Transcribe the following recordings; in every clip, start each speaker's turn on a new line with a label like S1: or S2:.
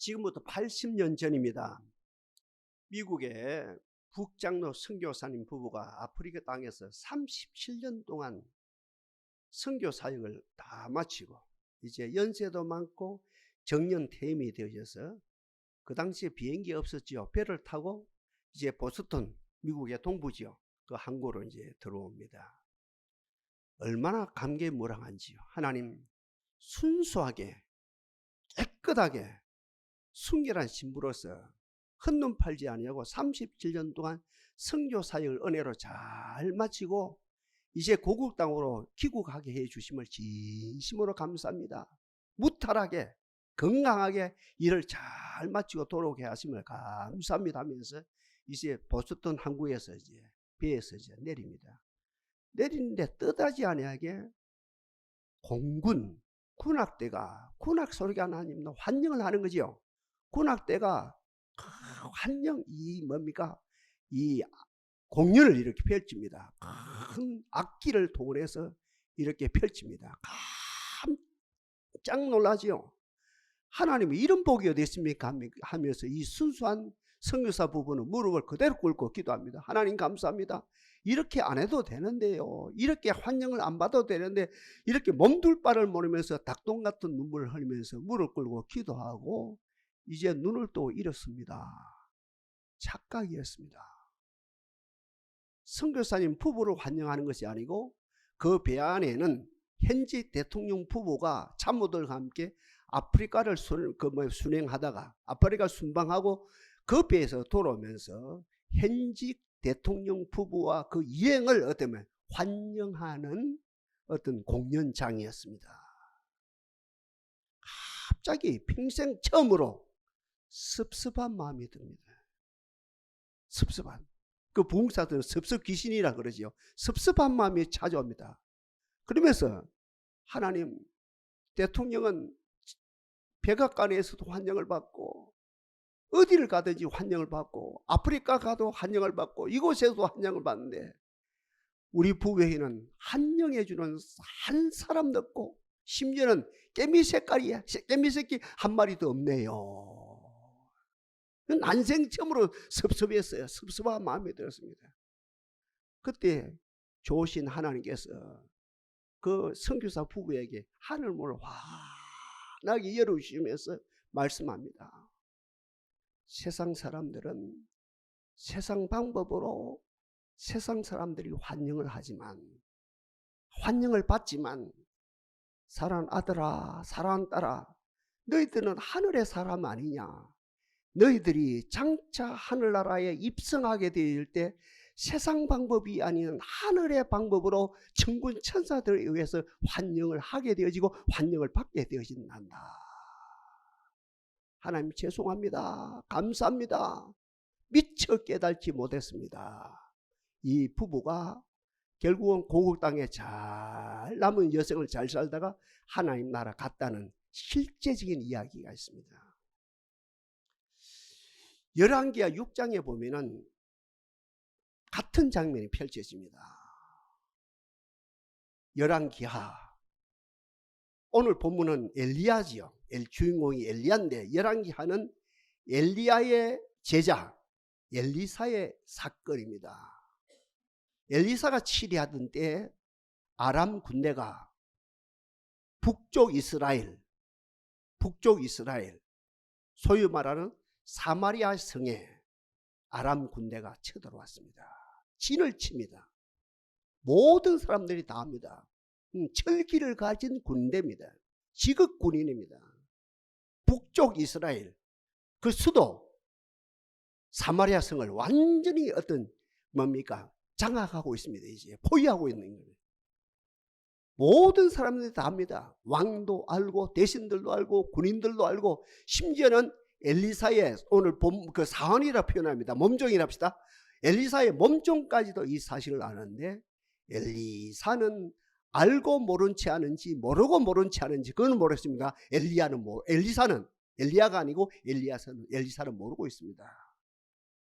S1: 지금부터 80년 전입니다. 미국의 북장로 선교사님 부부가 아프리카 땅에서 37년 동안 선교 사역을 다 마치고 이제 연세도 많고 정년 퇴임이 되어져서 그 당시에 비행기 없었지요. 배를 타고 이제 보스턴, 미국의 동부지역 그 항구로 이제 들어옵니다. 얼마나 감개무량한지요. 하나님 순수하게 깨끗하게 순결한 신부로서 헛눈 팔지 아니하고 37년 동안 선교 사역을 은혜로 잘 마치고 이제 고국 땅으로 귀국하게 해 주심을 진심으로 감사합니다. 무탈하게 건강하게 일을 잘 마치고 돌아오게 하심을 감사합니다 하면서 이제 보스턴 항구에서 이제 배에서 이제 내립니다. 내리는데 뜻하지 아니하게 공군 군악대가 군악 소리가 나님 환영을 하는 거죠. 군악대가 환영 이 뭡니까 이 공연을 이렇게 펼칩니다. 큰 악기를 동원해서 이렇게 펼칩니다. 깜짝 놀라지요. 하나님이 이런 복이 어디 있습니까 하면서 이 순수한 선교사 부부는 무릎을 그대로 꿇고 기도합니다. 하나님 감사합니다. 이렇게 안 해도 되는데요. 이렇게 환영을 안 받아도 되는데 이렇게 몸둘 바를 모르면서 닭똥 같은 눈물을 흘리면서 무릎 꿇고 기도하고 이제 눈을 또 잃었습니다. 착각이었습니다. 선교사님 부부를 환영하는 것이 아니고 그 배 안에는 현지 대통령 부부가 참모들과 함께 아프리카를 순행하다가 아프리카 순방하고 그 배에서 돌아오면서 현직 대통령 부부와 그 여행을 어쩌면 환영하는 어떤 공연장이었습니다. 갑자기 평생 처음으로 섭섭한 마음이 듭니다. 섭섭한. 그 부흥사들은 섭섭 귀신이라 그러지요. 섭섭한 마음이 찾아옵니다. 그러면서 하나님 대통령은 백악관에서도 환영을 받고 어디를 가든지 환영을 받고 아프리카 가도 환영을 받고 이곳에서도 환영을 받는데 우리 부부에게는 환영해주는 한 사람도 없고 심지어는 깨미새끼 한 마리도 없네요. 난생 처음으로 섭섭했어요. 섭섭한 마음이 들었습니다. 그때 좋으신 하나님께서 그 선교사 부부에게 하늘문을 환하게 열어주시면서 말씀합니다. 세상 사람들은 세상 방법으로 세상 사람들이 환영을 하지만 환영을 받지만 사랑하는 아들아 사랑하는 딸아 너희들은 하늘의 사람 아니냐. 너희들이 장차 하늘나라에 입성하게 될 때 세상 방법이 아닌 하늘의 방법으로 천군 천사들에 의해서 환영을 하게 되어지고 환영을 받게 되어진단다. 하나님 죄송합니다. 감사합니다. 미처 깨닫지 못했습니다. 이 부부가 결국은 고국 땅에 잘 남은 여생을 잘 살다가 하나님 나라 갔다는 실제적인 이야기가 있습니다. 열왕기하 6장에 보면은 같은 장면이 펼쳐집니다. 열왕기하 오늘 본문은 엘리야지요. 주인공이 엘리야인데 열왕기하는 엘리야의 제자 엘리사의 사건입니다. 엘리사가 치리하던 때 아람 군대가 북쪽 이스라엘 소위 말하는 사마리아 성에 아람 군대가 쳐들어왔습니다. 진을 칩니다. 모든 사람들이 다 합니다. 철기를 가진 군대입니다. 지극 군인입니다. 북쪽 이스라엘 그 수도 사마리아 성을 완전히 장악하고 있습니다. 이제 포위하고 있는 거예요. 모든 사람들이 다 합니다. 왕도 알고 대신들도 알고 군인들도 알고 심지어는 엘리사의 오늘 그 사환이라 표현합니다. 몸종이라 합시다. 엘리사의 몸종까지도 이 사실을 아는데 엘리사는 알고 모른 채 하는지 모르고 모른 채 하는지 그건 모르겠습니다. 엘리사는 엘리야가 아니고 엘리사는 모르고 있습니다.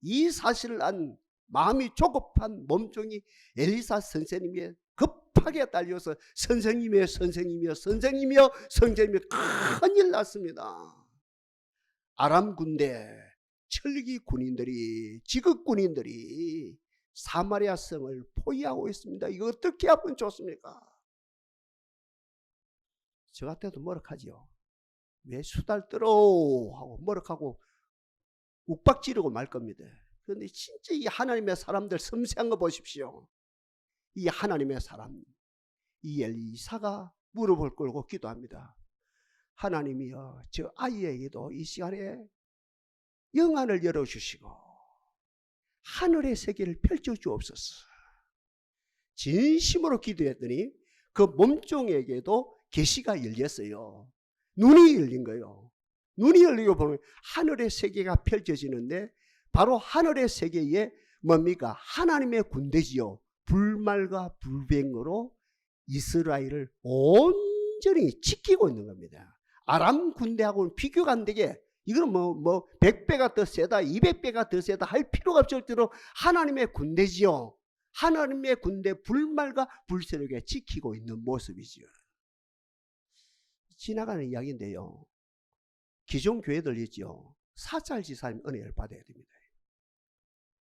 S1: 이 사실을 안 마음이 조급한 몸종이 엘리사 선생님이 급하게 달려서 선생님이여 큰일 났습니다. 아람 군대, 철기 군인들이, 지극 군인들이 사마리아 성을 포위하고 있습니다. 이거 어떻게 하면 좋습니까? 저 같아도 머쓱하지요. 왜 수달 떨어 하고 머쓱하고 욱박지르고 말 겁니다. 그런데 진짜 이 하나님의 사람들 섬세한 거 보십시오. 이 하나님의 사람, 이 엘리사가 무릎을 꿇고 기도합니다. 하나님이여, 저 아이에게도 이 시간에 영안을 열어주시고 하늘의 세계를 펼쳐주옵소서. 진심으로 기도했더니 그 몸종에게도 계시가 열렸어요. 눈이 열린 거예요. 눈이 열리고 보면 하늘의 세계가 펼쳐지는데 바로 하늘의 세계에 뭡니까? 하나님의 군대지요. 불말과 불병으로 이스라엘을 온전히 지키고 있는 겁니다. 아람 군대하고는 비교가 안 되게, 이거는 뭐 100배가 더 세다, 200배가 더 세다 할 필요가 없을 정도로 하나님의 군대지요. 하나님의 군대 불말과 불세력에 지키고 있는 모습이지요. 지나가는 이야기인데요. 기존 교회들 있죠. 사찰지사님 은혜를 받아야 됩니다.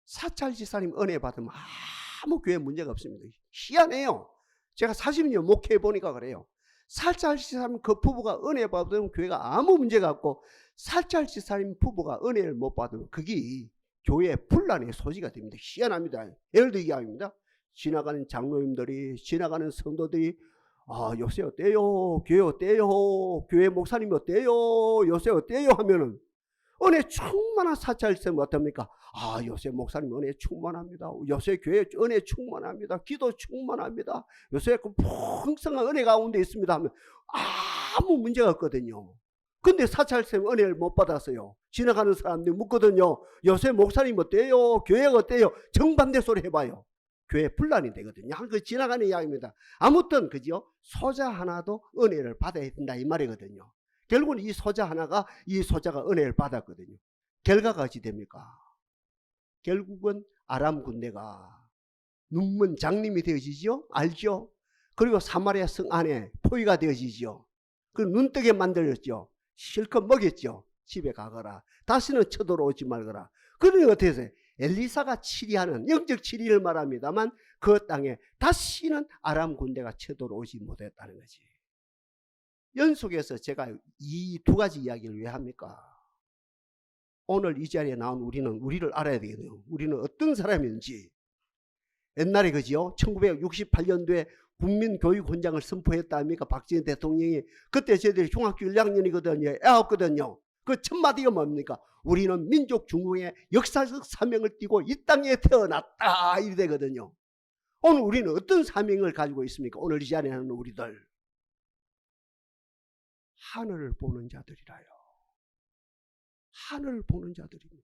S1: 사찰지사님 은혜 받으면 아무 교회 문제가 없습니다. 희한해요. 제가 40년 목회해 보니까 그래요. 사찰지사님 그 부부가 은혜 받으면 교회가 아무 문제가 없고, 사찰지사님 부부가 은혜를 못 받으면 그게 교회의 분란의 소지가 됩니다. 희한합니다. 예를 들어 이야기입니다. 지나가는 장로님들이, 지나가는 성도들이 요새 어때요? 교회 어때요? 교회 목사님 어때요? 요새 어때요? 하면은 은혜 충만한 사찰쌤 어떻습니까? 요새 목사님 은혜 충만합니다. 요새 교회 은혜 충만합니다. 기도 충만합니다. 요새 그 풍성한 은혜 가운데 있습니다 하면 아무 문제가 없거든요. 근데 사찰쌤 은혜를 못 받았어요. 지나가는 사람들이 묻거든요. 요새 목사님 어때요? 교회가 어때요? 정반대 소리 해봐요. 교회 분란이 되거든요. 그 지나가는 이야기입니다. 아무튼 그죠? 소자 하나도 은혜를 받아야 된다 이 말이거든요. 결국은 이 소자 하나가, 이 소자가 은혜를 받았거든요. 결과가 어찌 됩니까? 결국은 아람 군대가 눈먼 장님이 되어지죠. 알죠? 그리고 사마리아 성 안에 포위가 되어지죠. 그 눈뜨게 만들었죠. 실컷 먹였죠. 집에 가거라. 다시는 쳐들어오지 말거라. 그러니 어떻게 해서 엘리사가 치리하는 영적 치리를 말합니다만 그 땅에 다시는 아람 군대가 쳐들어오지 못했다는 거지. 연속해서 제가 이 두 가지 이야기를 왜 합니까? 오늘 이 자리에 나온 우리를 알아야 되거든요. 우리는 어떤 사람인지. 옛날에 그지요? 1968년도에 국민교육훈장을 선포했다 아닙니까? 박정희 대통령이. 그때 저희들이 중학교 1학년이거든요. 애었거든요. 그 첫 마디가 뭡니까? 우리는 민족 중흥의 역사적 사명을 띠고 이 땅에 태어났다 이래 되거든요. 오늘 우리는 어떤 사명을 가지고 있습니까? 오늘 이 자리에 있는 우리들. 하늘을 보는 자들이라요. 하늘을 보는 자들입니다.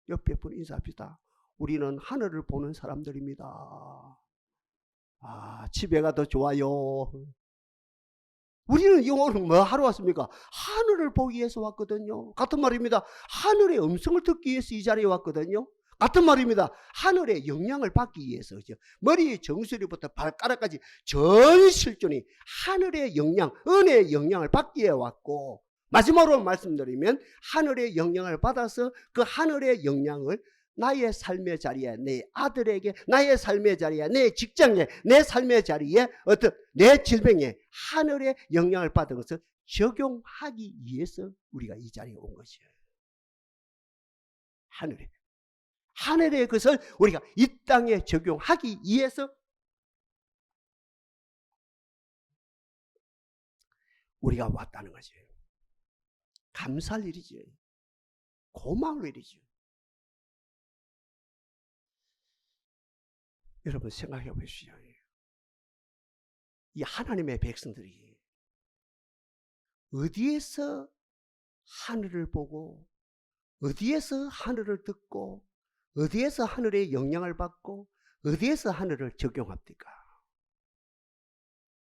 S1: 옆에 분 인사합시다. 우리는 하늘을 보는 사람들입니다. 집에 가도 좋아요. 우리는 오늘 뭐 하러 왔습니까? 하늘을 보기 위해서 왔거든요. 같은 말입니다. 하늘의 음성을 듣기 위해서 이 자리에 왔거든요. 같은 말입니다. 하늘의 영향을 받기 위해서. 머리 정수리부터 발가락까지 전 실존이 하늘의 영향, 은혜의 영향을 받기 위해 왔고, 마지막으로 말씀드리면 하늘의 영향을 받아서 그 하늘의 영향을 나의 삶의 자리에, 내 아들에게, 나의 삶의 자리에, 내 직장에, 내 삶의 자리에, 내 질병에 하늘의 영향을 받은 것을 적용하기 위해서 우리가 이 자리에 온 것이에요. 하늘의 것을 우리가 이 땅에 적용하기 위해서 우리가 왔다는 거죠. 감사할 일이죠. 고마울 일이죠. 여러분 생각해 보십시오. 이 하나님의 백성들이 어디에서 하늘을 보고, 어디에서 하늘을 듣고, 어디에서 하늘의 영향을 받고, 어디에서 하늘을 적용합니까?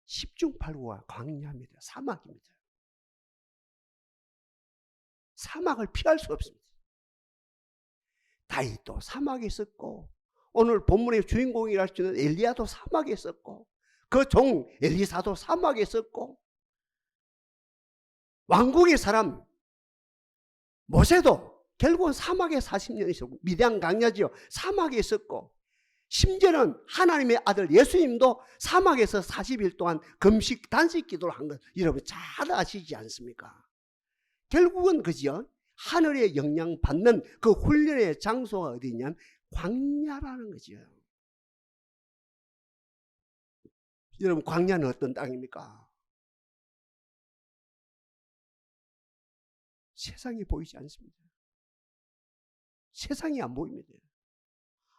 S1: 십중팔구가 광야입니다. 사막입니다. 사막을 피할 수 없습니다. 다윗도 사막에 있었고, 오늘 본문의 주인공이라 할 수 있는 엘리야도 사막에 있었고, 그 종 엘리사도 사막에 있었고, 왕국의 사람 모세도 결국은 사막에 40년 있었고, 미디안 강야지요, 사막에 있었고, 심지어는 하나님의 아들 예수님도 사막에서 40일 동안 금식 단식 기도를 한 것 여러분 잘 아시지 않습니까? 결국은 그죠? 하늘의 영향 받는 그 훈련의 장소가 어디냐면 광야라는 거죠. 여러분, 광야는 어떤 땅입니까? 세상이 보이지 않습니다. 세상이 안 보입니다.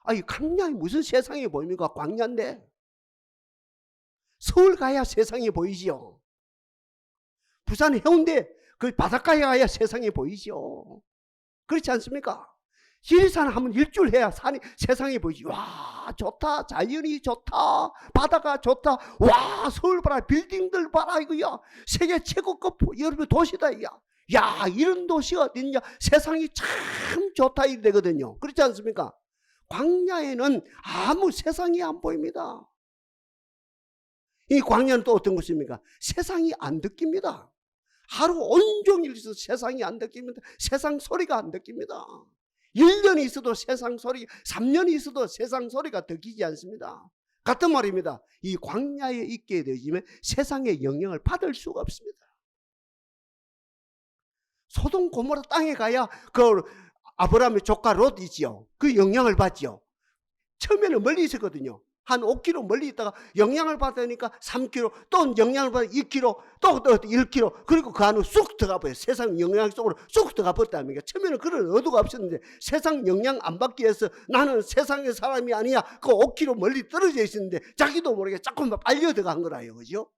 S1: 아니, 광야에 무슨 세상이 보입니까? 광야인데. 서울 가야 세상이 보이지요. 부산 해운대 그 바닷가에 가야 세상이 보이지요. 그렇지 않습니까? 지리산 하면 일주일 해야 세상이 보이지. 와, 좋다. 자연이 좋다. 바다가 좋다. 와, 서울 봐라. 빌딩들 봐라. 이거야. 세계 최고급 여러분 도시다. 야, 이런 도시가 어딨냐. 세상이 참 좋다. 이래 되거든요. 그렇지 않습니까? 광야에는 아무 세상이 안 보입니다. 이 광야는 또 어떤 것입니까? 세상이 안 느낍니다. 하루 온종일 있어도 세상이 안 느낍니다. 세상 소리가 안 느낍니다. 1년이 있어도 세상 소리, 3년이 있어도 세상 소리가 느끼지 않습니다. 같은 말입니다. 이 광야에 있게 되면 세상의 영향을 받을 수가 없습니다. 소돔 고모라 땅에 가야 그 아브라함의 조카 롯 있지요. 그 영향을 받지요. 처음에는 멀리 있었거든요. 한 5km 멀리 있다가 영향을 받으니까 3km, 또 영향을 받으니까 2km, 또 1km, 그리고 그 안으로 쑥 들어가 버려요. 세상 영향 속으로 쑥 들어가 버렸다는 게, 처음에는 그런 의도가 없었는데 세상 영향 안 받기 위해서 나는 세상의 사람이 아니야. 그 5km 멀리 떨어져 있었는데 자기도 모르게 조금만 빨려 들어간 거라요. 그죠?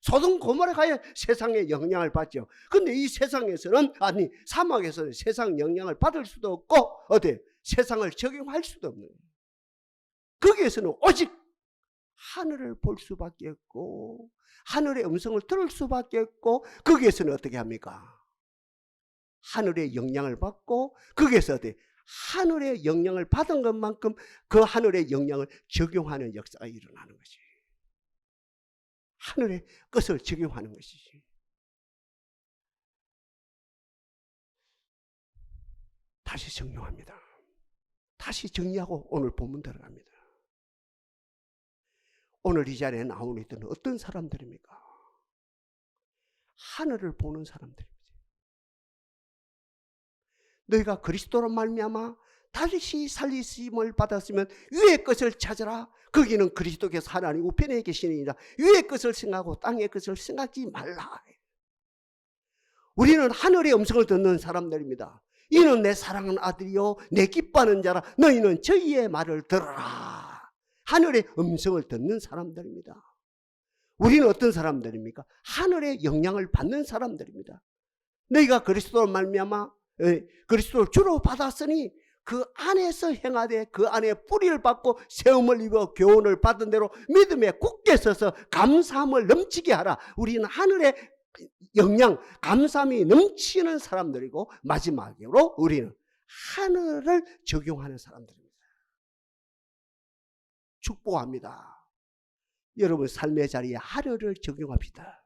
S1: 소돔 고모라 가야 세상의 영향을 받죠. 근데 이 세상에서는, 아니 사막에서는 세상 영향을 받을 수도 없고 어때? 세상을 적용할 수도 없는 거예요. 거기에서는 오직 하늘을 볼 수밖에 없고 하늘의 음성을 들을 수밖에 없고, 거기에서는 어떻게 합니까? 하늘의 영향을 받고 거기에서 어떻게 하늘의 영향을 받은 것만큼 그 하늘의 영향을 적용하는 역사가 일어나는 것이, 하늘의 것을 적용하는 것이지. 다시 정리합니다. 다시 정리하고 오늘 본문 들어갑니다. 오늘 이 자리에 나오는 이들은 어떤 사람들입니까? 하늘을 보는 사람들입니다. 너희가 그리스도로 말미암아 다시 살리심을 받았으면 위의 것을 찾으라. 거기는 그리스도께서 하나님 우편에 계시니라. 위의 것을 생각하고 땅의 것을 생각지 말라. 우리는 하늘의 음성을 듣는 사람들입니다. 이는 내 사랑하는 아들이요 내 기뻐하는 자라. 너희는 저희의 말을 들어라. 하늘의 음성을 듣는 사람들입니다. 우리는 어떤 사람들입니까? 하늘의 영향을 받는 사람들입니다. 너희가 그리스도로 말미암아 그리스도를 주로 받았으니 그 안에서 행하되 그 안에 뿌리를 받고 세움을 입어 교훈을 받은 대로 믿음에 굳게 서서 감사함을 넘치게 하라. 우리는 하늘의 영향, 감사함이 넘치는 사람들이고, 마지막으로 우리는 하늘을 적용하는 사람들입니다. 축복합니다. 여러분 삶의 자리에 하늘을 적용합시다.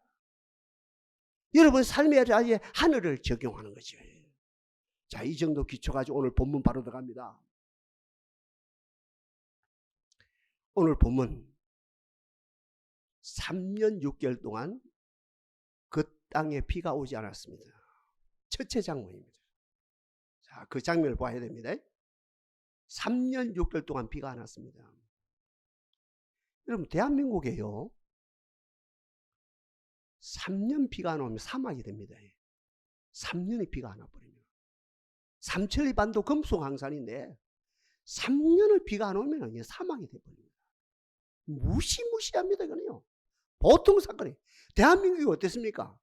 S1: 여러분 삶의 자리에 하늘을 적용하는 거죠. 자, 이 정도 기초 가지고 오늘 본문 바로 들어갑니다. 오늘 본문 3년 6개월 동안 그 땅에 비가 오지 않았습니다. 첫째 장면입니다. 자, 그 장면을 봐야 됩니다. 3년 6개월 동안 비가 안 왔습니다. 여러분 대한민국에요 3년 비가 안 오면 사막이 됩니다. 3년이 비가 안 와버립니다. 삼천리 반도 금속항산인데 3년을 비가 안 오면 사막이 돼버립니다. 무시무시합니다. 이거는요. 보통 사건이. 대한민국이 어땠습니까?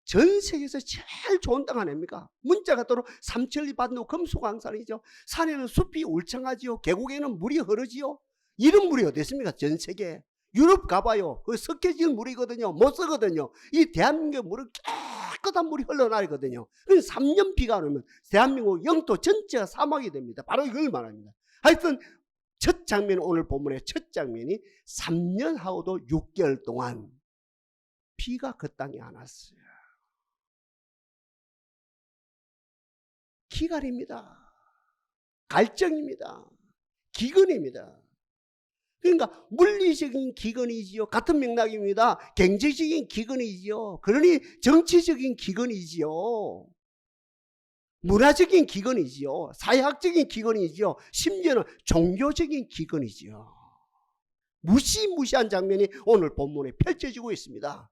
S1: 전 세계에서 제일 좋은 땅 아닙니까? 문자가 따로 삼천리 반도 금속항산이죠. 산에는 숲이 울창하지요. 계곡에는 물이 흐르지요. 이런 물이 어땠습니까? 전 세계에. 유럽 가봐요. 그 섞여진 물이거든요. 못 쓰거든요. 이 대한민국의 물은 깨끗한 물이 흘러나오거든요. 그래서 3년 비가 안 오면 대한민국 영토 전체가 사막이 됩니다. 바로 이걸 말합니다. 하여튼 첫 장면, 오늘 본문의 첫 장면이 3년 하고도 6개월 동안 비가 그 땅에 안 왔어요. 기갈입니다. 갈증입니다. 기근입니다. 그러니까 물리적인 기근이지요. 같은 맥락입니다. 경제적인 기근이지요. 그러니 정치적인 기근이지요. 문화적인 기근이지요. 사회학적인 기근이지요. 심지어는 종교적인 기근이지요. 무시무시한 장면이 오늘 본문에 펼쳐지고 있습니다.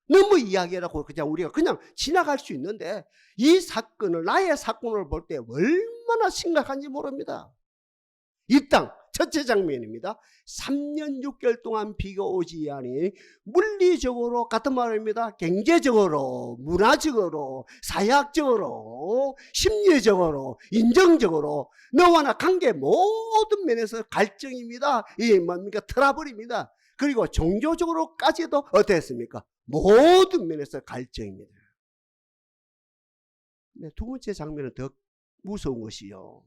S1: 너무 이야기라고 그냥 우리가 그냥 지나갈 수 있는데 이 사건을 나의 사건을 볼 때 얼마나 심각한지 모릅니다. 이 땅 첫째 장면입니다. 3년 6개월 동안 비가 오지 아니 물리적으로 같은 말입니다. 경제적으로, 문화적으로, 사회학적으로, 심리적으로, 인정적으로 너와 나 관계 모든 면에서 갈증입니다. 이 뭡니까? 트러블입니다. 그리고 종교적으로까지도 어땠습니까? 모든 면에서 갈증입니다. 네, 두 번째 장면은 더 무서운 것이요.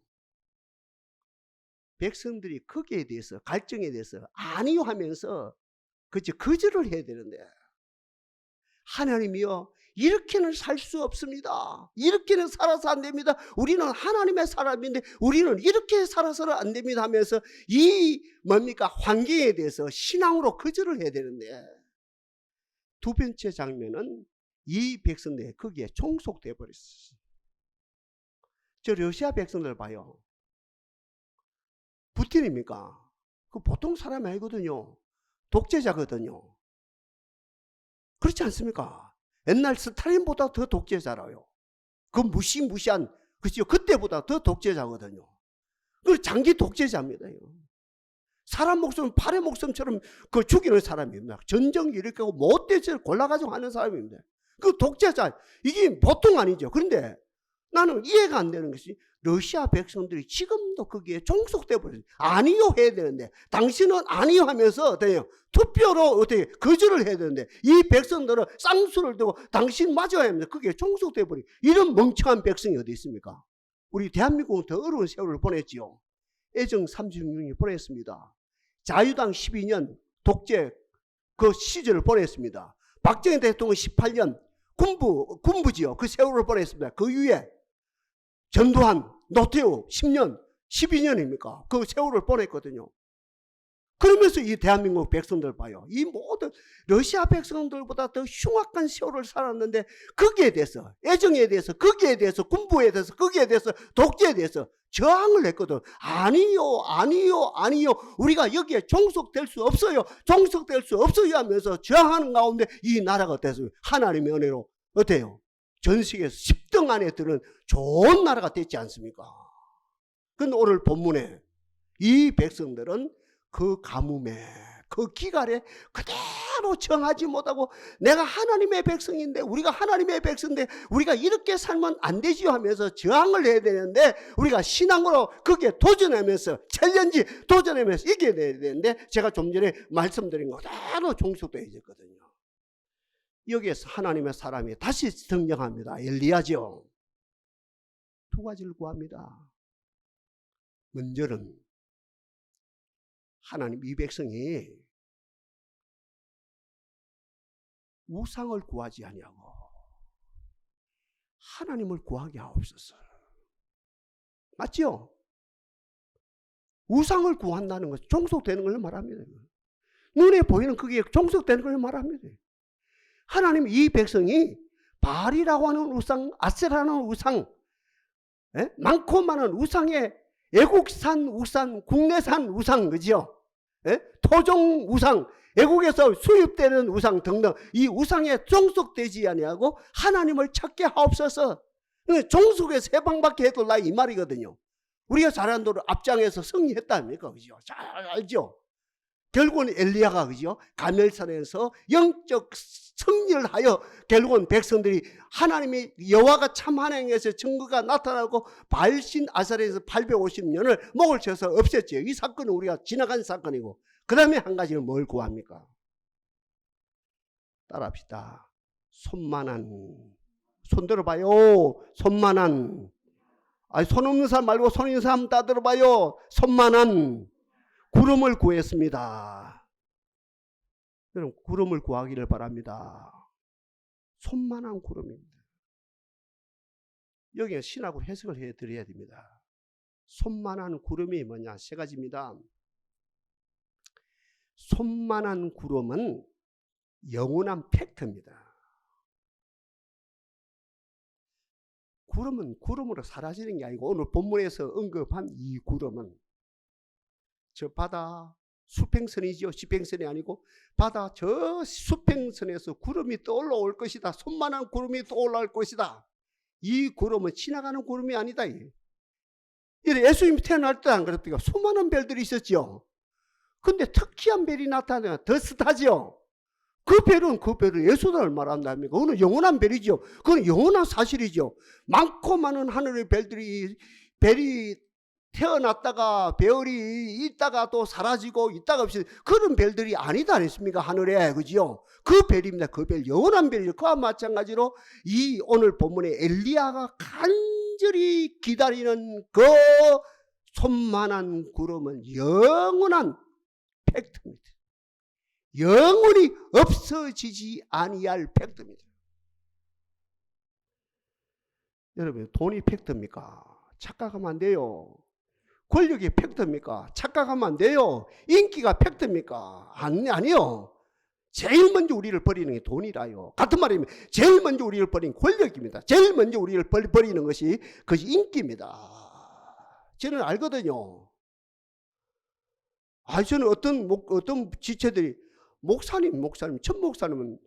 S1: 백성들이 거기에 대해서 갈증에 대해서 아니요 하면서 거절을 해야 되는데 하나님이요 이렇게는 살 수 없습니다. 이렇게는 살아서 안 됩니다. 우리는 하나님의 사람인데 우리는 이렇게 살아서는 안 됩니다 하면서 이 뭡니까 환경에 대해서 신앙으로 거절을 해야 되는데 두 번째 장면은 이 백성들이 거기에 종속돼 버렸어요. 저 러시아 백성들 봐요. 푸틴입니까? 그 보통 사람이 아니거든요. 독재자거든요. 그렇지 않습니까? 옛날 스탈린보다 더 독재자라요. 그 무시무시한 그죠? 그때보다 더 독재자거든요. 그 장기 독재자입니다. 사람 목숨 팔의 목숨처럼 그 죽이는 사람입니다. 전쟁 일으키고 못돼서 골라가지고 하는 사람입니다. 그 독재자 이게 보통 아니죠. 그런데 나는 이해가 안 되는 것이 러시아 백성들이 지금도 거기에 종속돼 버렸어요. 아니요 해야 되는데 당신은 아니요 하면서 어때요? 투표로 어떻게 거절을 해야 되는데 이 백성들은 쌍수를 두고 당신 맞아야 합니다. 거기에 종속돼 버리. 이런 멍청한 백성이 어디 있습니까? 우리 대한민국은 더 어려운 세월을 보냈지요. 애정 36년이 보냈습니다. 자유당 12년 독재 그 시절을 보냈습니다. 박정희 대통령 18년 군부지요. 그 세월을 보냈습니다. 그 위에 전두환, 노태우 10년, 12년입니까? 그 세월을 보냈거든요. 그러면서 이 대한민국 백성들 봐요. 이 모든 러시아 백성들보다 더 흉악한 세월을 살았는데 거기에 대해서 애정에 대해서 거기에 대해서 군부에 대해서 거기에 대해서 독재에 대해서 저항을 했거든. 아니요 아니요 아니요 우리가 여기에 종속될 수 없어요. 종속될 수 없어요 하면서 저항하는 가운데 이 나라가 어땠어요? 하나님의 은혜로 어때요? 전 세계에서 10등 안에 드는 좋은 나라가 됐지 않습니까? 그런데 오늘 본문에 이 백성들은 그 가뭄에 그 기갈에 그대로 정하지 못하고 내가 하나님의 백성인데 우리가 하나님의 백성인데 우리가 이렇게 살면 안 되지요 하면서 저항을 해야 되는데 우리가 신앙으로 거기에 도전하면서 챌린지 도전하면서 이겨야 되는데 제가 좀 전에 말씀드린 거 그대로 종속되어 있었거든요. 여기에서 하나님의 사람이 다시 등장합니다. 엘리야죠. 두 가지를 구합니다. 먼저는 하나님 이 백성이 우상을 구하지 아니하고 하나님을 구하게 하옵소서. 맞죠? 우상을 구한다는 것은 종속되는 걸 말합니다. 눈에 보이는 그게 종속되는 걸 말합니다. 하나님 이 백성이 바알이라고 하는 우상, 아세라는 우상, 많고 많은 우상의 애국산 우상, 국내산 우상, 그죠? 토종 우상, 애국에서 수입되는 우상 등등 이 우상에 종속되지 아니하고 하나님을 찾게 하옵소서. 종속에 세 방밖에 해도 나 이 말이거든요. 우리가 잘하는 대로 앞장에서 승리했다 아닙니까? 그죠? 잘 알죠? 결국은 엘리야가 그죠? 가멜산에서 영적 승리를 하여 결국은 백성들이 하나님이 여호와가 참 하나님에서 증거가 나타나고 바알신 아사레에서 850년을 목을 쳐서 없앴죠. 이 사건은 우리가 지나간 사건이고 그 다음에 한 가지는 뭘 구합니까? 따라합시다. 손만한, 손 들어봐요. 손만한, 아니 손 없는 사람 말고 손 있는 사람 다 들어봐요. 손만한 구름을 구했습니다. 여러분 구름을 구하기를 바랍니다. 손만한 구름입니다. 여기에 신학으로 해석을 해드려야 됩니다. 손만한 구름이 뭐냐? 세 가지입니다. 손만한 구름은 영원한 팩트입니다. 구름은 구름으로 사라지는 게 아니고 오늘 본문에서 언급한 이 구름은 저 바다 수평선이죠. 지평선이 아니고 바다 저 수평선에서 구름이 떠올라올 것이다. 손만한 구름이 떠올라올 것이다. 이 구름은 지나가는 구름이 아니다. 예수님이 태어날 때 안 그랬습니까? 수많은 별들이 있었죠. 근데 특이한 별이 나타나면 더 스타죠. 그 별은 예수를 말한답니까? 그건 영원한 별이죠. 그건 영원한 사실이죠. 많고 많은 하늘의 별이 태어났다가 별이 있다가 또 사라지고 있다가 없이 그런 별들이 아니다 아니습니까? 하늘에. 그죠? 그 별입니다. 그 별, 영원한 별이죠. 그와 마찬가지로 이 오늘 본문에 엘리야가 간절히 기다리는 그 손만한 구름은 영원한 팩트입니다. 영원히 없어지지 아니할 팩트입니다. 여러분, 돈이 팩트입니까? 착각하면 안 돼요. 권력이 팩트입니까? 착각하면 안 돼요. 인기가 팩트입니까? 아니요. 제일 먼저 우리를 버리는 게 돈이라요. 같은 말이면 제일 먼저 우리를 버리는 권력입니다. 제일 먼저 우리를 버리는 것이 그것이 인기입니다. 저는 알거든요. 저는 어떤 지체들이 목사님, 천 목사님은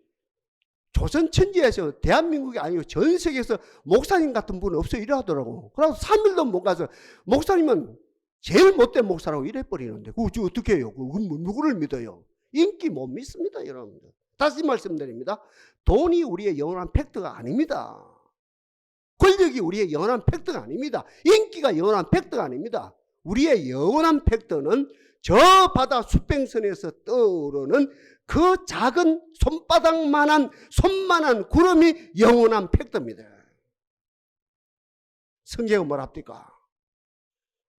S1: 조선 천지에서 대한민국이 아니고 전 세계에서 목사님 같은 분은 없어요. 이래 하더라고. 그래서 3일도 못 가서 목사님은 제일 못된 목사라고 이래 버리는데 그거 어떻게 해요? 누구를 믿어요? 인기 못 믿습니다, 여러분들. 다시 말씀드립니다. 돈이 우리의 영원한 팩트가 아닙니다. 권력이 우리의 영원한 팩트가 아닙니다. 인기가 영원한 팩트가 아닙니다. 우리의 영원한 팩트는 저 바다 수평선에서 떠오르는 그 작은 손만한 구름이 영원한 팩트입니다. 성경은 뭐라 합니까?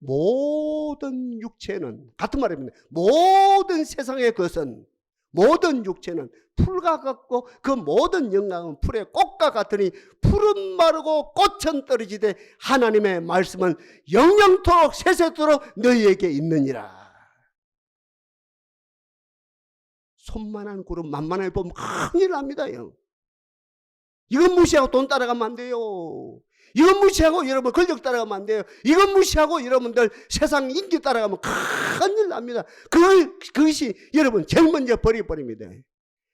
S1: 모든 육체는, 같은 말입니다. 모든 세상의 것은, 모든 육체는 풀과 같고 그 모든 영광은 풀의 꽃과 같으니 풀은 마르고 꽃은 떨어지되 하나님의 말씀은 영영토록 세세토록 너희에게 있느니라. 손만한 구름 만만하게 보면 큰일 납니다. 이건 무시하고 돈 따라가면 안 돼요. 이건 무시하고 여러분 권력 따라가면 안 돼요. 이건 무시하고 여러분들 세상 인기 따라가면 큰일 납니다. 그것이 여러분 제일 먼저 버려버립니다.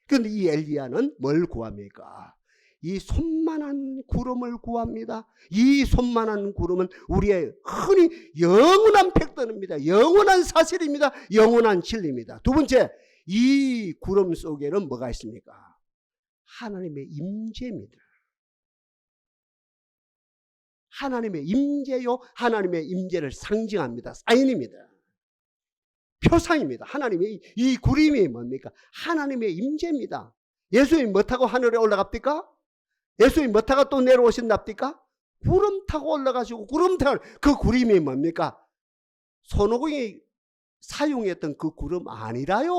S1: 그런데 이 엘리야는 뭘 구합니까? 이 손만한 구름을 구합니다. 이 손만한 구름은 우리의 흔히 영원한 팩트입니다. 영원한 사실입니다. 영원한 진리입니다. 두 번째, 이 구름 속에는 뭐가 있습니까? 하나님의 임재입니다. 하나님의 임재요, 하나님의 임재를 상징합니다. 사인입니다. 표상입니다. 하나님의 이 구름이 뭡니까? 하나님의 임재입니다. 예수님 뭐 타고 하늘에 올라갑니까? 예수님 뭐 타고 또 내려오신답니까? 구름 타고 올라가시고 구름 타고 그 구름이 뭡니까? 손오공이 사용했던 그 구름 아니라요.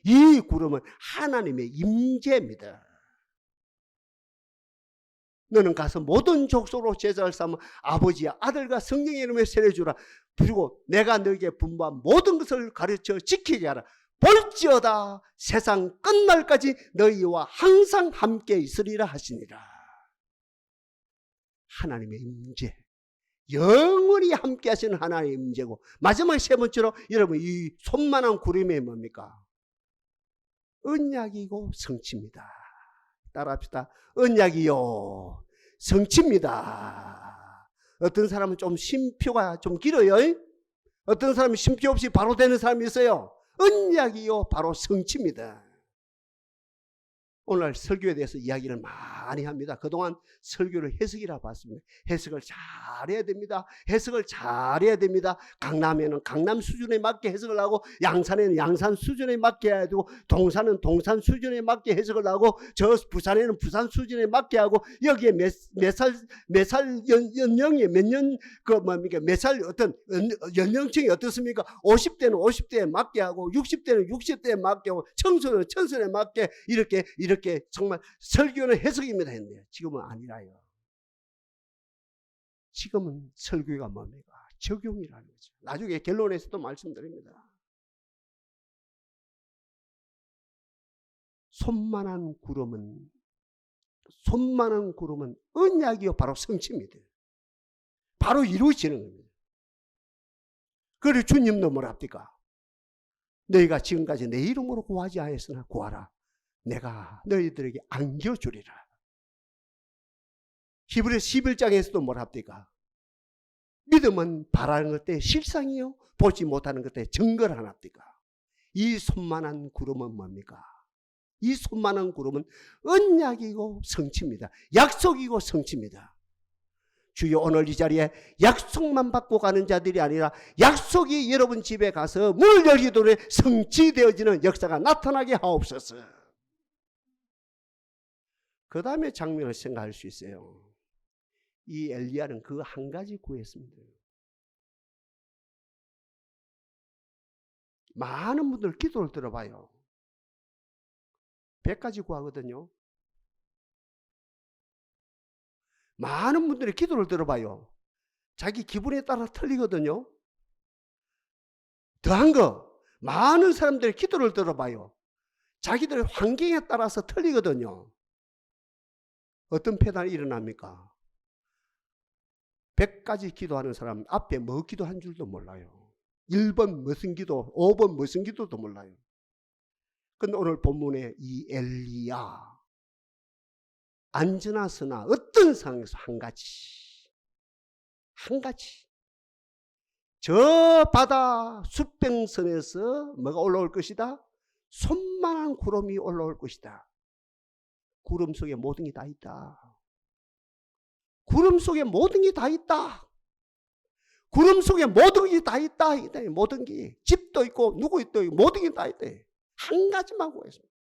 S1: 이 구름은 하나님의 임재입니다. 너는 가서 모든 족속으로 제자를 삼아 아버지와 아들과 성령의 이름에 세례주라. 그리고 내가 너에게 분부한 모든 것을 가르쳐 지키게 하라. 볼지어다 세상 끝날까지 너희와 항상 함께 있으리라 하시니라. 하나님의 임재, 영원히 함께 하시는 하나님의 임재고, 마지막 세 번째로 여러분 이 손만한 구름이 뭡니까? 언약이고 성취입니다. 따라합시다. 언약이요, 성취입니다. 어떤 사람은 좀 쉼표가 좀 길어요. 어떤 사람은 쉼표 없이 바로 되는 사람이 있어요. 언약이요, 바로 성취입니다. 오늘 설교에 대해서 이야기를 많이 합니다. 그동안 설교를 해석이라 봤습니다. 해석을 잘해야 됩니다. 해석을 잘해야 됩니다. 강남에는 강남 수준에 맞게 해석을 하고, 양산에는 양산 수준에 맞게 해야 되고, 동산은 동산 수준에 맞게 해석을 하고, 저 부산에는 부산 수준에 맞게 하고, 여기에 몇 살 연령이 몇 년 몇 살 어떤 연령층이 어떻습니까? 50대는 50대에 맞게 하고, 60대는 60대에 맞게 하고, 청소년은 청소년에 맞게 이렇게 정말 설교는 해석입니다 했네요. 지금은 아니라요. 지금은 설교가 뭡니까? 적용이라는 거죠. 나중에 결론에서도 말씀드립니다. 손만한 구름은 언약이요 바로 성취입니다. 바로 이루어지는 겁니다. 그래 주님도 뭐라 합니까? 너희가 지금까지 내 이름으로 구하지 않았으나 구하라. 내가 너희들에게 안겨주리라. 히브리서 11장에서도 뭐라 합니까? 믿음은 바라는 것에 실상이요 보지 못하는 것에 증거를 하나 합니까? 이 손만한 구름은 뭡니까? 이 손만한 구름은 언약이고 성취입니다. 약속이고 성취입니다. 주여 오늘 이 자리에 약속만 받고 가는 자들이 아니라 약속이 여러분 집에 가서 문을 열기도에 성취되어지는 역사가 나타나게 하옵소서. 그 다음에 장면을 생각할 수 있어요. 이 엘리야는 그 한 가지 구했습니다. 많은 분들 기도를 들어봐요. 100가지 구하거든요. 많은 분들이 기도를 들어봐요. 자기 기분에 따라 틀리거든요. 더한 거, 많은 사람들이 기도를 들어봐요. 자기들의 환경에 따라서 틀리거든요. 어떤 패단이 일어납니까? 100가지 기도하는 사람 앞에 뭐 기도한 줄도 몰라요. 1번 무슨 기도, 5번 무슨 기도도 몰라요. 근데 오늘 본문에 이 엘리야 앉으나 서나 어떤 상황에서 한 가지 저 바다 수평선에서 뭐가 올라올 것이다? 손만한 구름이 올라올 것이다. 구름 속에 모든 게 다 있다. 구름 속에 모든 게 다 있다. 구름 속에 모든 게 다 있다. 모든 게 집도 있고 누구 있고 모든 게 다 있다. 한 가지만 구했습니다.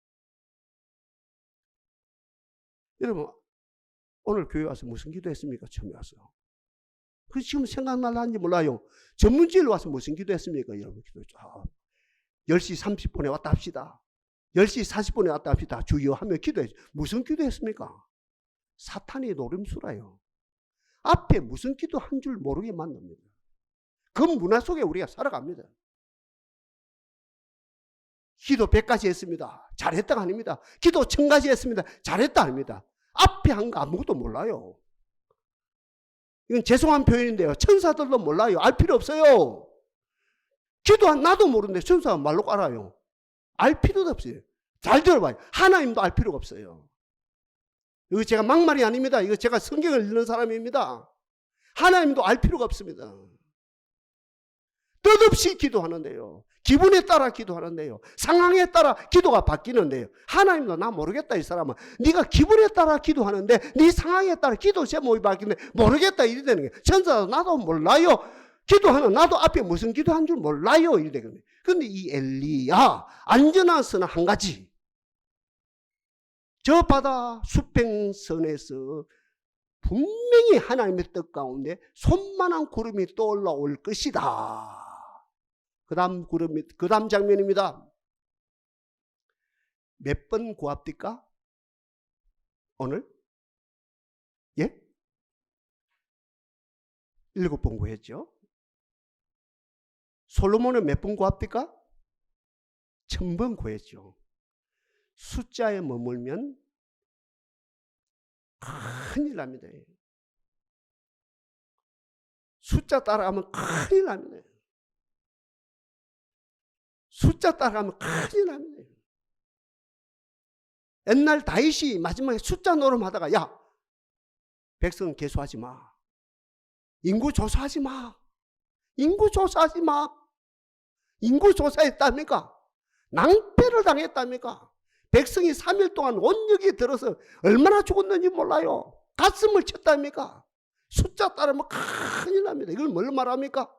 S1: 여러분 오늘 교회 와서 무슨 기도했습니까? 처음에 와서. 그 지금 생각날는지 몰라요. 전문지를 와서 무슨 기도했습니까? 여러분 기도했죠. 10시 30분에 왔다 합시다. 10시 40분에 왔다 합시다. 주여 하며 기도했죠. 무슨 기도했습니까? 사탄의 노림수라요. 앞에 무슨 기도한 줄 모르게 만듭니다. 그 문화 속에 우리가 살아갑니다. 기도 100가지 했습니다. 잘했다가 아닙니다. 기도 1000가지 했습니다. 잘했다 아닙니다. 앞에 한 거 아무것도 몰라요. 이건 죄송한 표현인데요. 천사들도 몰라요. 알 필요 없어요. 기도한 나도 모르는데 천사가 말로 알아요. 알 필요도 없어요. 잘 들어봐요. 하나님도 알 필요가 없어요. 이거 제가 막말이 아닙니다. 이거 제가 성경을 읽는 사람입니다. 하나님도 알 필요가 없습니다. 뜻없이 기도하는데요. 기분에 따라 기도하는데요. 상황에 따라 기도가 바뀌는데요. 하나님도 나 모르겠다 이 사람은. 네가 기분에 따라 기도하는데 네 상황에 따라 기도 제목이 바뀌는데 모르겠다 이래 되는 거예요. 천사도 나도 몰라요. 기도하는 나도 앞에 무슨 기도한 줄 몰라요 이래 되는 거예요. 그런데 이 엘리야 안전한서는 한 가지. 저 바다 수평선에서 분명히 하나님의 뜻 가운데 손만한 구름이 떠올라올 것이다. 그 다음 장면입니다. 몇 번 구합니까? 오늘? 예? 7번 구했죠. 솔로몬은 몇 번 구합니까? 1000번 구했죠. 숫자에 머물면 큰일 납니다. 숫자 따라가면 큰일 납니다. 숫자 따라가면 큰일 납니다. 옛날 다윗이 마지막에 숫자 노름하다가 야 백성 개수하지 마. 인구 조사하지 마. 인구 조사하지 마. 인구 조사했답니까? 낭패를 당했답니까? 백성이 3일 동안 온역에 들어서 얼마나 죽었는지 몰라요. 가슴을 쳤답니까? 숫자 따르면 큰일 납니다. 이걸 뭘 말합니까?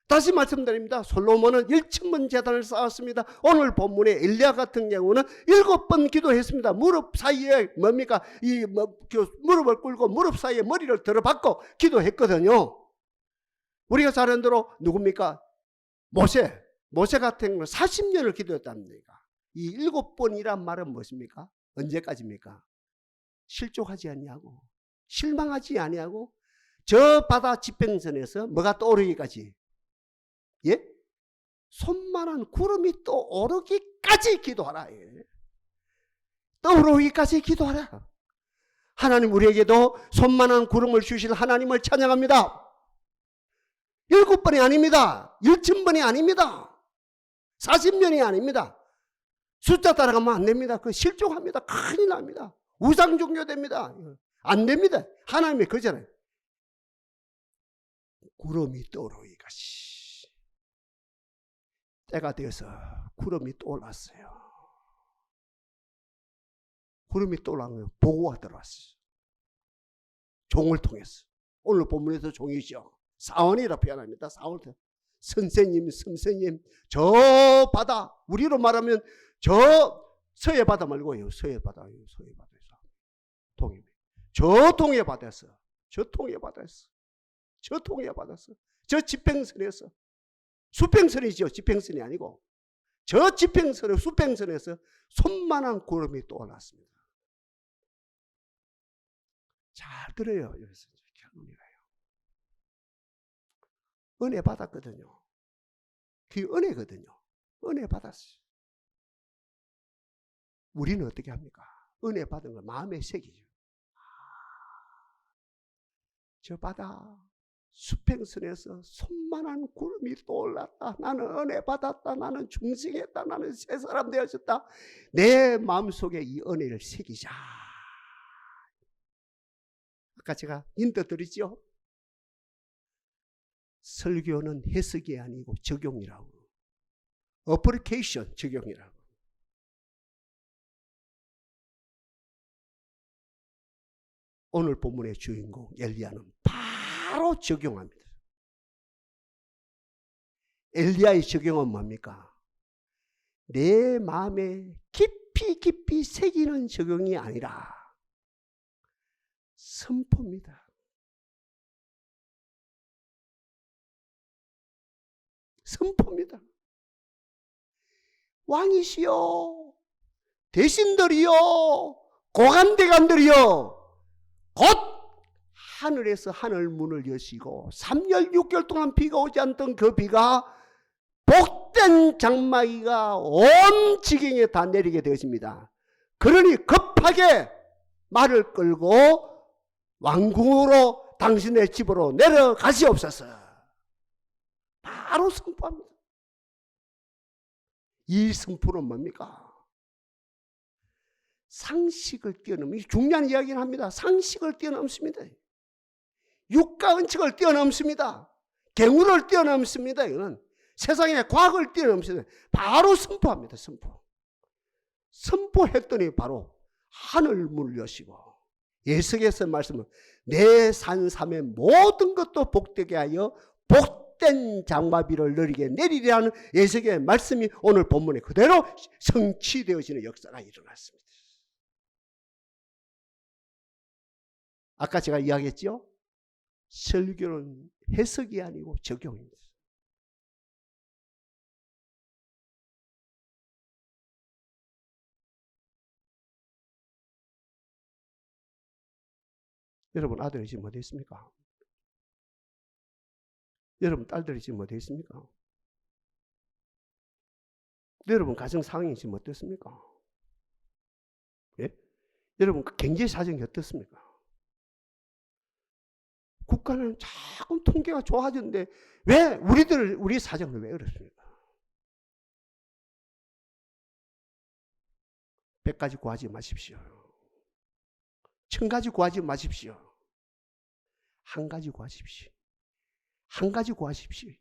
S1: 다시 말씀드립니다. 솔로몬은 1000번 제단을 쌓았습니다. 오늘 본문에 엘리야 같은 경우는 7번 기도했습니다. 무릎 사이에 뭡니까? 무릎을 꿇고 무릎 사이에 머리를 들어박고 기도했거든요. 우리가 잘 아는 대로 누굽니까? 모세 같은 경우는 40년을 기도했답니다. 이 7번이란 말은 무엇입니까? 언제까지입니까? 실족하지 아니하고 실망하지 아니하고 저 바다 지평선에서 뭐가 떠오르기까지? 예? 손만한 구름이 떠오르기까지 기도하라. 예. 떠오르기까지 기도하라. 하나님 우리에게도 손만한 구름을 주실 하나님을 찬양합니다. 7번이 아닙니다. 1000번이 아닙니다. 40년이 아닙니다. 숫자 따라가면 안 됩니다. 그 실종합니다. 큰일 납니다. 우상 종교 됩니다. 안 됩니다. 하나님의 그잖아요. 구름이 떠오르기까지. 때가 되어서 구름이 떠올랐어요. 구름이 떠올라면 보고가 들어왔어요. 종을 통해서. 오늘 본문에서 종이죠. 사원이라 표현합니다. 사원. 선생님, 저 바다, 우리로 말하면 저 서해 바다 말고요. 서해 바다에서 동해. 저 동해 바다에서, 저 지평선에서, 수평선이죠. 지평선이 아니고 저 지평선에 수평선에서 손만한 구름이 떠올랐습니다. 잘 들어요. 여기서 은혜 받았거든요. 그게 은혜거든요. 은혜 받았어요. 우리는 어떻게 합니까? 은혜 받은 걸 마음에 새기죠. 저 바다 수평선에서 손만한 구름이 떠올랐다. 나는 은혜 받았다. 나는 중생했다. 나는 새 사람 되어졌다. 내 마음속에 이 은혜를 새기자. 아까 제가 인도 드리죠. 설교는 해석이 아니고 적용이라고. 어플리케이션 적용이라고. 오늘 본문의 주인공 엘리야는 바로 적용합니다. 엘리야의 적용은 뭡니까? 내 마음에 깊이 새기는 적용이 아니라 선포입니다. 선포입니다. 왕이시여, 대신들이여, 고관대관들이여, 곧 하늘에서 하늘 문을 여시고 3년 6개월 동안 비가 오지 않던 그 비가 복된 장마기가 온 지경에 다 내리게 되었습니다. 그러니 급하게 말을 끌고 왕궁으로 당신의 집으로 내려가시옵소서. 바로 선포합니다. 이 선포는 뭡니까? 상식을 뛰어넘는, 중요한 이야기를 합니다. 상식을 뛰어넘습니다. 육가 은칙을 뛰어넘습니다. 경우를 뛰어넘습니다. 이거는 세상의 과학을 뛰어넘습니다. 바로 선포합니다. 선포했더니 바로 하늘 문을 여시고 예수께서 말씀은 내 산삼의 모든 것도 복되게 하여 복된 장마비를 너리게 내리리라는 예수의 말씀이 오늘 본문에 그대로 성취되어지는 역사가 일어났습니다. 아까 제가 이야기했죠? 설교는 해석이 아니고 적용입니다. 여러분 아들이 지금 어디 있습니까? 여러분 딸들이 지금 어디 있습니까? 여러분 가정 상황이 지금 어떻습니까? 예? 여러분 경제 사정이 어떻습니까? 국가는 자꾸 통계가 좋아지는데 왜 우리 사정은 왜 그렇습니까? 100가지 구하지 마십시오. 1000가지 구하지 마십시오. 한 가지 구하십시오. 한 가지 구하십시오.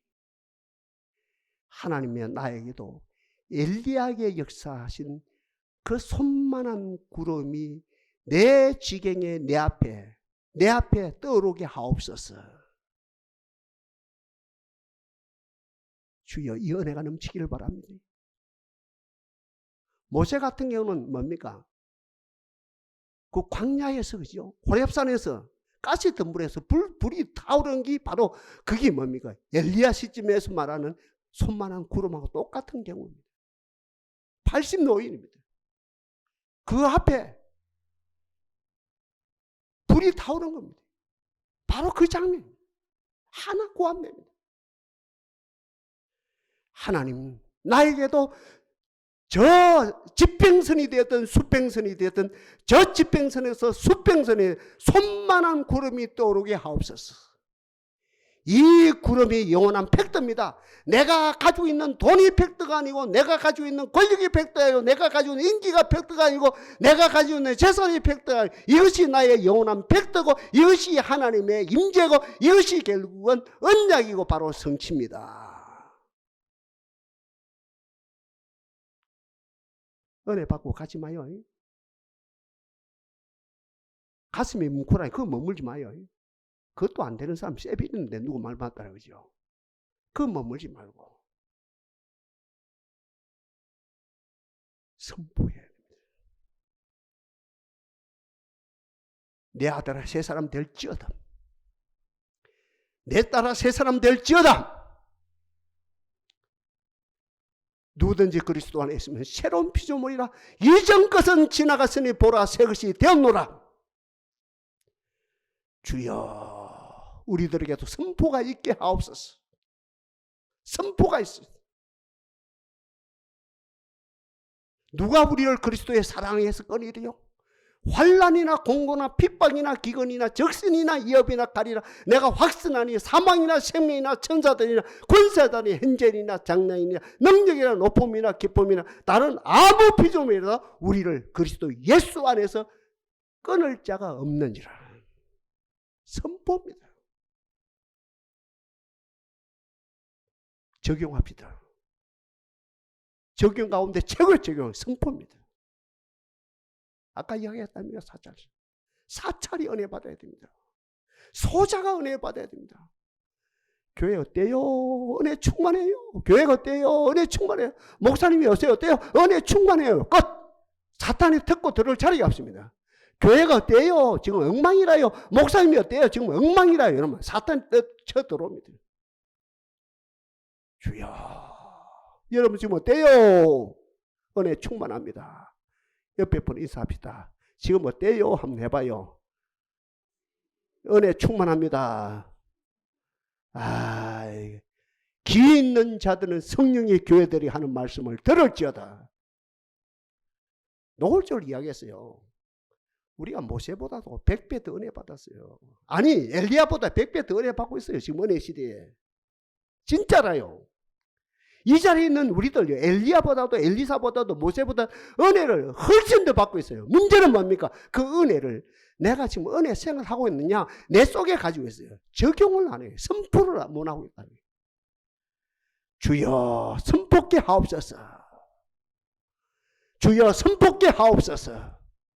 S1: 하나님의 나에게도 엘리야에게 역사하신 그 손만한 구름이 내 지경에 내 앞에 떠오르게 하옵소서. 주여 이 은혜가 넘치기를 바랍니다. 모세 같은 경우는 뭡니까? 그 광야에서, 그죠? 호렙산에서 가시 덤불에서 불이 타오르는 게 바로 그게 뭡니까? 엘리야 시점에서 말하는 손만한 구름하고 똑같은 경우입니다. 80노인입니다. 그 앞에 불이 타오르는 겁니다. 바로 그 장면. 하나 구하면 됩니다. 하나님, 나에게도 저 집행선이 되었든 수평선이 되었든 저 집행선에서 수평선에 손만한 구름이 떠오르게 하옵소서. 이 구름이 영원한 팩트입니다. 내가 가지고 있는 돈이 팩트가 아니고, 내가 가지고 있는 권력이 팩트가 아니고, 내가 가지고 있는 인기가 팩트가 아니고, 내가 가지고 있는 재산이 팩트가 아니고, 이것이 나의 영원한 팩트고, 이것이 하나님의 임재고, 이것이 결국은 언약이고 바로 성취입니다. 은혜 받고 가지 마요. 가슴이 뭉클하니 그거 머물지 마요. 그것도 안 되는 사람 쎄비 있는데 누구 말 맞다라 그죠? 그거 머물지 말고 선포해야 됩니다. 내 아들아 새 사람 될지어다. 내 딸아 새 사람 될지어다. 누구든지 그리스도 안에 있으면 새로운 피조물이라. 이전 것은 지나갔으니 보라 새 것이 되었노라. 주여, 우리들에게도 선포가 있게 하옵소서. 선포가 있어요. 누가 우리를 그리스도의 사랑에서 꺼내리요? 환난이나 공고나 핍박이나 기근이나 적신이나 위협이나 가리라. 내가 확신하니 사망이나 생명이나 천사들이나 권세들이 현재이나 장래이나 능력이나 높음이나 기쁨이나 다른 아무 피조물이라 우리를 그리스도 예수 안에서 끊을 자가 없는지라. 선포입니다. 적용합니다. 적용 가운데 최고의 적용 선포입니다. 아까 이야기했다니까 사찰이 은혜 받아야 됩니다. 소자가 은혜 받아야 됩니다. 교회 어때요? 은혜 충만해요. 교회가 어때요? 은혜 충만해요. 목사님이 어때요? 은혜 충만해요. 끝. 사탄이 듣고 들을 자리가 없습니다. 교회가 어때요? 지금 엉망이라요. 목사님이 어때요? 지금 엉망이라요. 이러면 사탄이 쳐 들어옵니다. 주여, 여러분 지금 어때요? 은혜 충만합니다. 옆에 분 인사합시다. 지금 어때요? 한번 해봐요. 은혜 충만합니다. 기 있는 자들은 성령의 교회들이 하는 말씀을 들을지어다. 노골적으로 이야기했어요. 우리가 모세보다도 100배 더 은혜 받았어요. 아니 엘리야보다 100배 더 은혜 받고 있어요. 지금 은혜 시대에. 진짜라요. 이 자리에 있는 우리들요, 엘리야보다도 엘리사보다도 모세보다 은혜를 훨씬 더 받고 있어요. 문제는 뭡니까? 그 은혜를 내가 지금 은혜 생활하고 있느냐, 내 속에 가지고 있어요. 적용을 안 해요. 선포를 못 하고 있다. 주여 선포케 하옵소서. 주여 선포케 하옵소서.